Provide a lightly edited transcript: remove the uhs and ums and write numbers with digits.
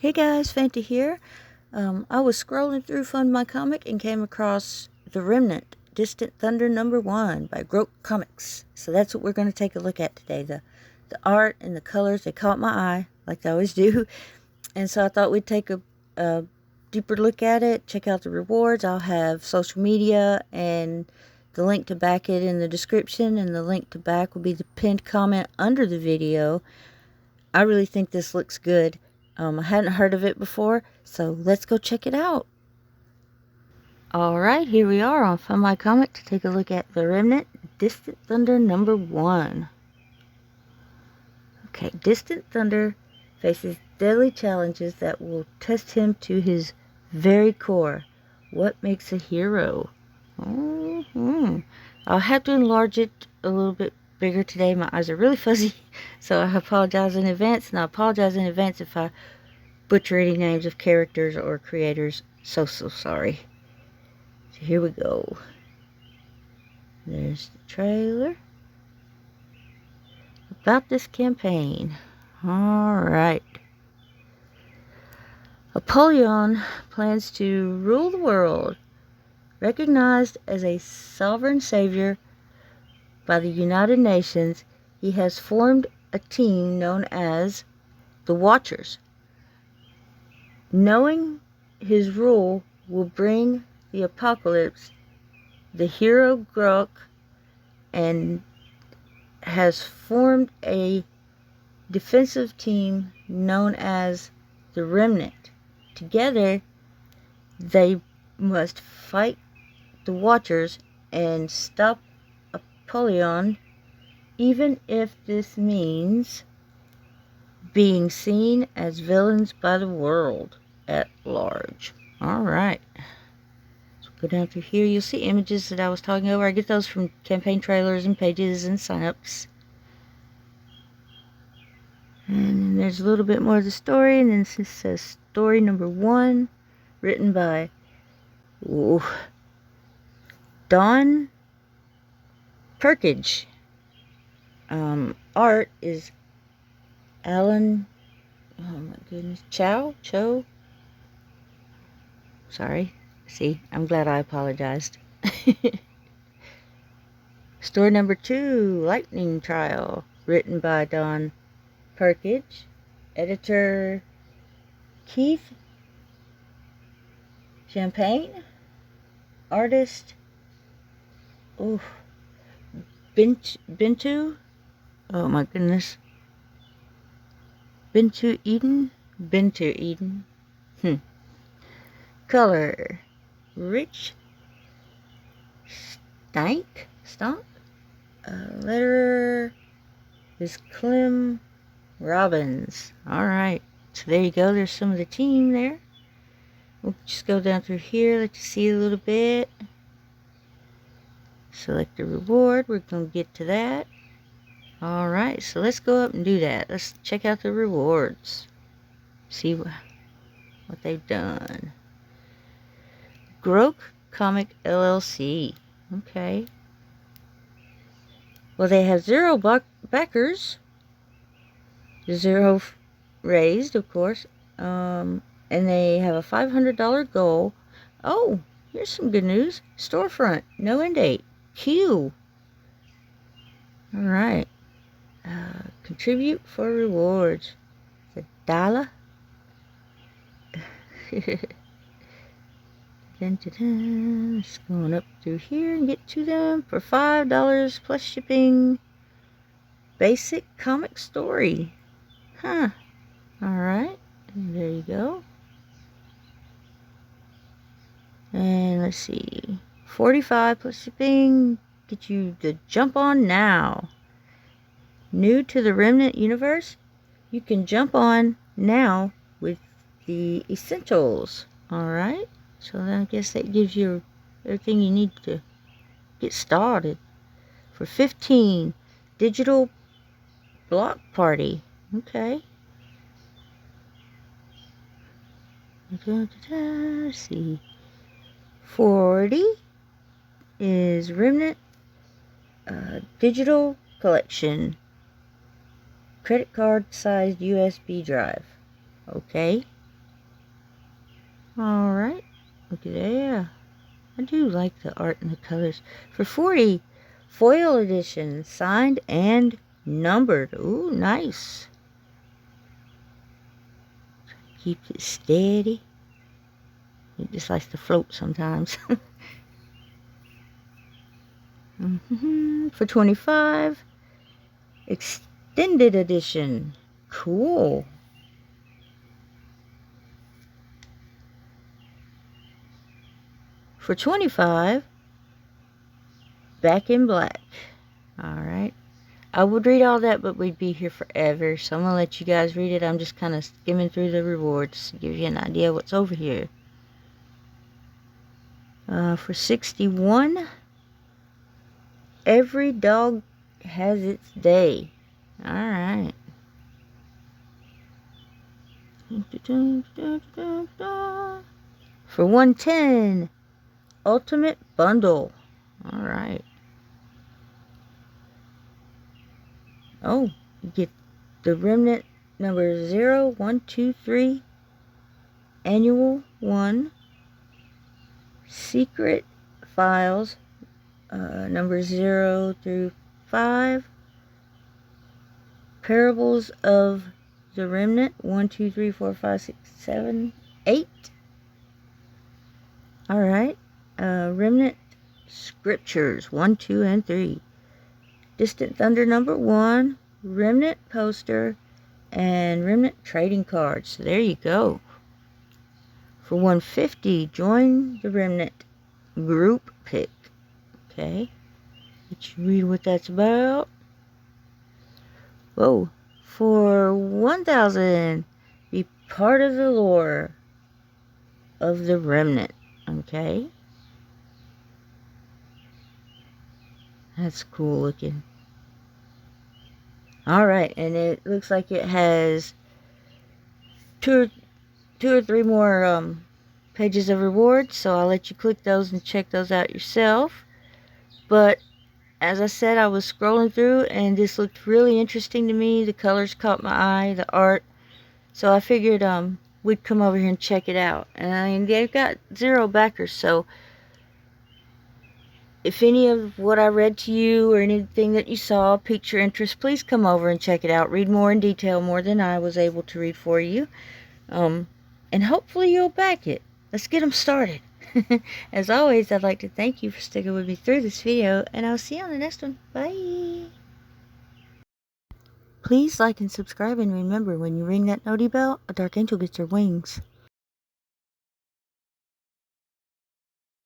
Hey guys, Fanta here. I was scrolling through Fund My Comic and came across The Remnant, Distant Thunder #1 by GROK Comics. So that's what we're going to take a look at today. The art and the colors, they caught my eye, like they always do. And so I thought we'd take a deeper look at it, check out the rewards. I'll have social media and the link to back it in the description, and the link to back will be the pinned comment under the video. I really think this looks good. I hadn't heard of it before, so let's go check it out. Alright, here we are on Fund My Comic to take a look at The Remnant, Distant Thunder #1. Okay, Distant Thunder faces deadly challenges that will test him to his very core. What makes a hero? I'll have to enlarge it a little bit bigger today. My eyes are really fuzzy, so I apologize in advance, and I apologize in advance if I butcher any names of characters or creators. So sorry. So here we go. There's the trailer about this campaign. Alright. Apollyon plans to rule the world. Recognized as a sovereign savior by the United Nations, he has formed a team known as the Watchers. Knowing his rule will bring the apocalypse, the hero GROK and has formed a defensive team known as the Remnant. Together, they must fight the Watchers and stop Apollyon, even if this means being seen as villains by the world at large. Alright. So go down through here. You'll see images that I was talking over. I get those from campaign trailers and pages and signups. And then there's a little bit more of the story. And then it says story #1, written by Don Perkage. Art is Alan, oh my goodness, Cho? Sorry. See, I'm glad I apologized. Story #2, Lightning Trial, written by Don Perkage. Editor Keith Champagne. Artist Bintu. Oh my goodness. Bintu Eden. Color Rich Stonk. Letterer is Clem Robbins. Alright, so there you go. There's some of the team there. We'll just go down through here, let you see a little bit. Select the reward. We're going to get to that. Alright, so let's go up and do that. Let's check out the rewards. See what they've done. GROK Comic LLC. Okay. Well, they have 0 backers. 0 raised, of course. And they have a $500 goal. Oh, here's some good news. Storefront. No end date. Q. Alright. Contribute for rewards. It's $1. It's going up through here and get to them for $5 plus shipping. Basic comic story. Huh. Alright. There you go. And let's see. $45 plus shipping. Get you the jump on now. New to the Remnant universe? You can jump on now with the essentials. Alright. So then I guess that gives you everything you need to get started. For 15, digital block party. Okay. Let's see. 40 is Remnant digital collection. Credit card sized USB drive. Okay. Alright. Look at that. I do like the art and the colors. For 40, foil edition, signed and numbered. Ooh, nice. Keep it steady. It just likes to float sometimes. For 25, extended edition. Cool. For 25, back in black. Alright. I would read all that, but we'd be here forever. So I'm going to let you guys read it. I'm just kind of skimming through the rewards to give you an idea what's over here. For 61, every dog has its day. Alright. For 110, ultimate bundle. Alright. Oh, you get the Remnant number 0, 1, 2, 3, annual 1, secret files number 0 through 5, parables of the Remnant 1, 2, 3, 4, 5, 6, 7, 8. Alright, Remnant scriptures 1, 2, and 3. Distant Thunder number 1, Remnant poster, and Remnant trading cards. So there you go. For 150, join the Remnant group pick. Okay, let you read what that's about. Whoa. For 1,000, be part of the lore of the Remnant. Okay, that's cool looking. Alright, and it looks like it has two or three more pages of rewards, so I'll let you click those and check those out yourself. But as I said, I was scrolling through and this looked really interesting to me. The colors caught my eye, the art, so I figured we'd come over here and check it out. And I mean, they've got 0 backers, so if any of what I read to you or anything that you saw piqued your interest, please come over and check it out. Read more in detail, more than I was able to read for you. And hopefully you'll back it. Let's get them started. As always, I'd like to thank you for sticking with me through this video, and I'll see you on the next one. Bye! Please like and subscribe, and remember, when you ring that noti bell, a dark angel gets her wings.